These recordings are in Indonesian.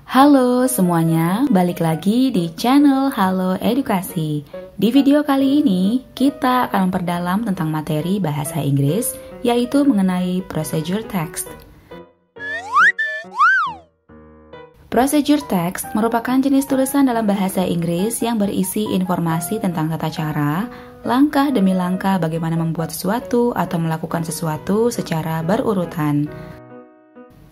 Halo semuanya, balik lagi di channel Halo Edukasi. Di video kali ini, kita akan memperdalam tentang materi bahasa Inggris, yaitu mengenai procedure text. Procedure text merupakan jenis tulisan dalam bahasa Inggris yang berisi informasi tentang tata cara, langkah demi langkah bagaimana membuat sesuatu atau melakukan sesuatu secara berurutan.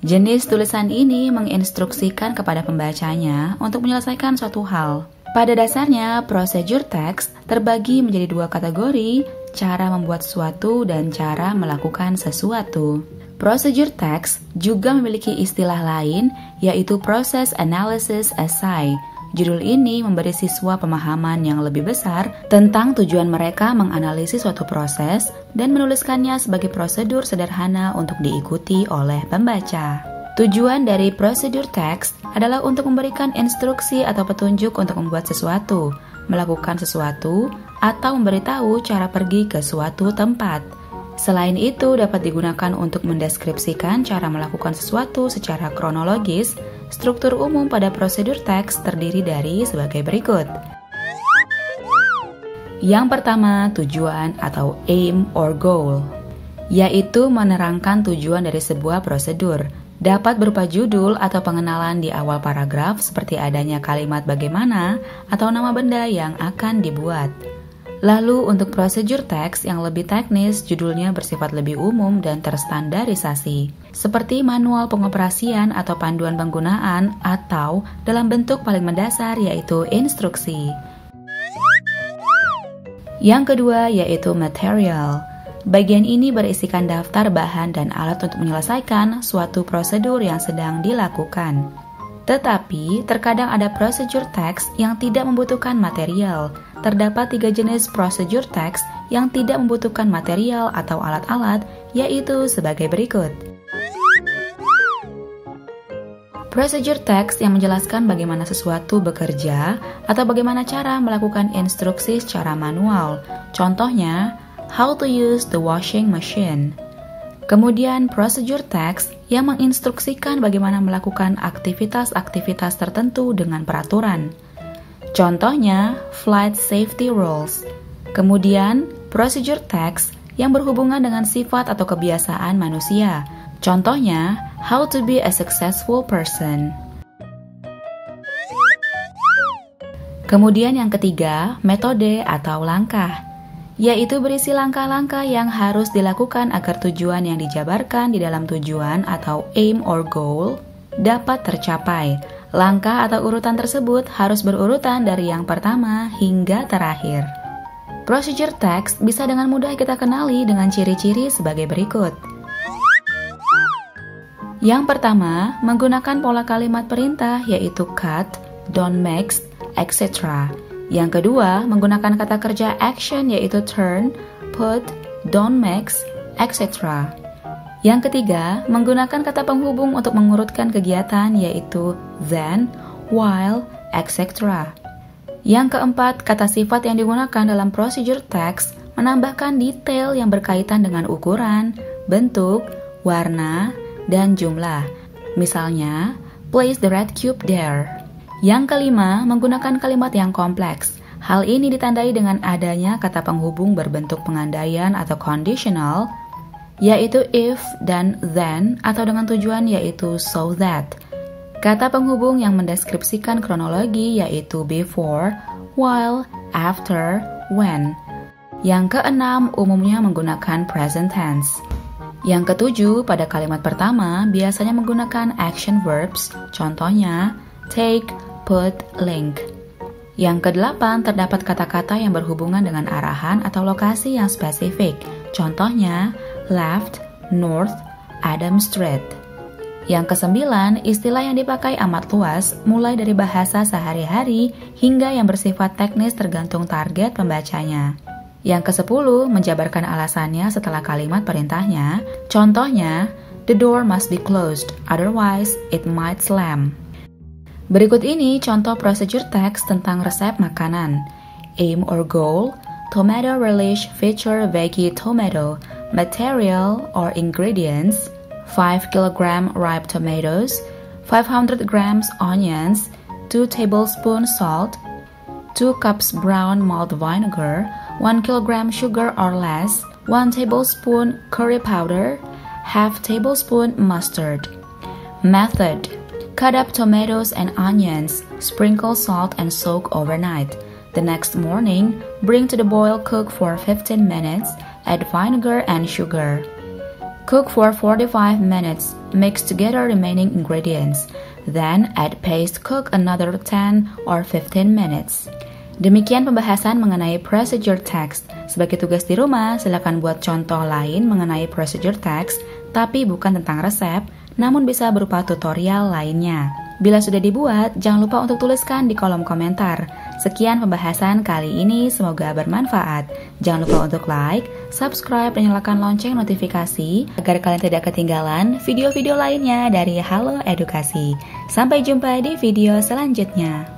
Jenis tulisan ini menginstruksikan kepada pembacanya untuk menyelesaikan suatu hal. Pada dasarnya, procedure text terbagi menjadi dua kategori, cara membuat sesuatu dan cara melakukan sesuatu. Procedure text juga memiliki istilah lain, yaitu process analysis essay. Judul ini memberi siswa pemahaman yang lebih besar tentang tujuan mereka menganalisis suatu proses dan menuliskannya sebagai prosedur sederhana untuk diikuti oleh pembaca. Tujuan dari procedure text adalah untuk memberikan instruksi atau petunjuk untuk membuat sesuatu, melakukan sesuatu, atau memberitahu cara pergi ke suatu tempat. Selain itu, dapat digunakan untuk mendeskripsikan cara melakukan sesuatu secara kronologis. Struktur umum pada prosedur teks terdiri dari sebagai berikut. Yang pertama, tujuan atau aim or goal, yaitu menerangkan tujuan dari sebuah prosedur. Dapat berupa judul atau pengenalan di awal paragraf seperti adanya kalimat bagaimana atau nama benda yang akan dibuat. Lalu untuk procedure text yang lebih teknis, judulnya bersifat lebih umum dan terstandarisasi, seperti manual pengoperasian atau panduan penggunaan, atau dalam bentuk paling mendasar yaitu instruksi. Yang kedua yaitu material. Bagian ini berisikan daftar bahan dan alat untuk menyelesaikan suatu prosedur yang sedang dilakukan. Tetapi, terkadang ada procedure text yang tidak membutuhkan material. Terdapat 3 jenis procedure text yang tidak membutuhkan material atau alat-alat, yaitu sebagai berikut. Procedure text yang menjelaskan bagaimana sesuatu bekerja atau bagaimana cara melakukan instruksi secara manual. Contohnya, how to use the washing machine. Kemudian procedure text yang menginstruksikan bagaimana melakukan aktivitas-aktivitas tertentu dengan peraturan. Contohnya, flight safety rules. Kemudian, procedure text yang berhubungan dengan sifat atau kebiasaan manusia. Contohnya, how to be a successful person. Kemudian yang ketiga, metode atau langkah, yaitu berisi langkah-langkah yang harus dilakukan agar tujuan yang dijabarkan di dalam tujuan atau aim or goal dapat tercapai. Langkah atau urutan tersebut harus berurutan dari yang pertama hingga terakhir. Procedure text bisa dengan mudah kita kenali dengan ciri-ciri sebagai berikut. Yang pertama, menggunakan pola kalimat perintah yaitu cut, don't mix, etc. Yang kedua, menggunakan kata kerja action yaitu turn, put, don't mix, etc. Yang ketiga, menggunakan kata penghubung untuk mengurutkan kegiatan yaitu then, while, etc. Yang keempat, kata sifat yang digunakan dalam procedure text menambahkan detail yang berkaitan dengan ukuran, bentuk, warna, dan jumlah. Misalnya, place the red cube there. Yang kelima, menggunakan kalimat yang kompleks. Hal ini ditandai dengan adanya kata penghubung berbentuk pengandaian atau conditional, yaitu if dan then, atau dengan tujuan yaitu so that. Kata penghubung yang mendeskripsikan kronologi yaitu before, while, after, when. Yang keenam, umumnya menggunakan present tense. Yang ketujuh, pada kalimat pertama biasanya menggunakan action verbs, contohnya take, put, link. Yang kedelapan, terdapat kata-kata yang berhubungan dengan arahan atau lokasi yang spesifik. Contohnya, left, north, Adam Street. Yang kesembilan, istilah yang dipakai amat luas, mulai dari bahasa sehari-hari hingga yang bersifat teknis tergantung target pembacanya. Yang kesepuluh, menjabarkan alasannya setelah kalimat perintahnya. Contohnya, the door must be closed, otherwise it might slam. Berikut ini contoh procedure text tentang resep makanan. Aim or goal, tomato relish feature veggie tomato. Material or ingredients, 5 kg ripe tomatoes, 500 grams onions, 2 tablespoons salt, 2 cups brown malt vinegar, 1 kilogram sugar or less, 1 tablespoon curry powder, half tablespoon mustard. Method: cut up tomatoes and onions, sprinkle salt and soak overnight. The next morning, bring to the boil, cook for 15 minutes, add vinegar and sugar. Cook for 45 minutes, mix together remaining ingredients. Then add paste, cook another 10 or 15 minutes. Demikian pembahasan mengenai procedure text. Sebagai tugas di rumah, silakan buat contoh lain mengenai procedure text, tapi bukan tentang resep, namun bisa berupa tutorial lainnya. Bila sudah dibuat, jangan lupa untuk tuliskan di kolom komentar. Sekian pembahasan kali ini, semoga bermanfaat. Jangan lupa untuk like, subscribe, dan nyalakan lonceng notifikasi agar kalian tidak ketinggalan video-video lainnya dari Halo Edukasi. Sampai jumpa di video selanjutnya.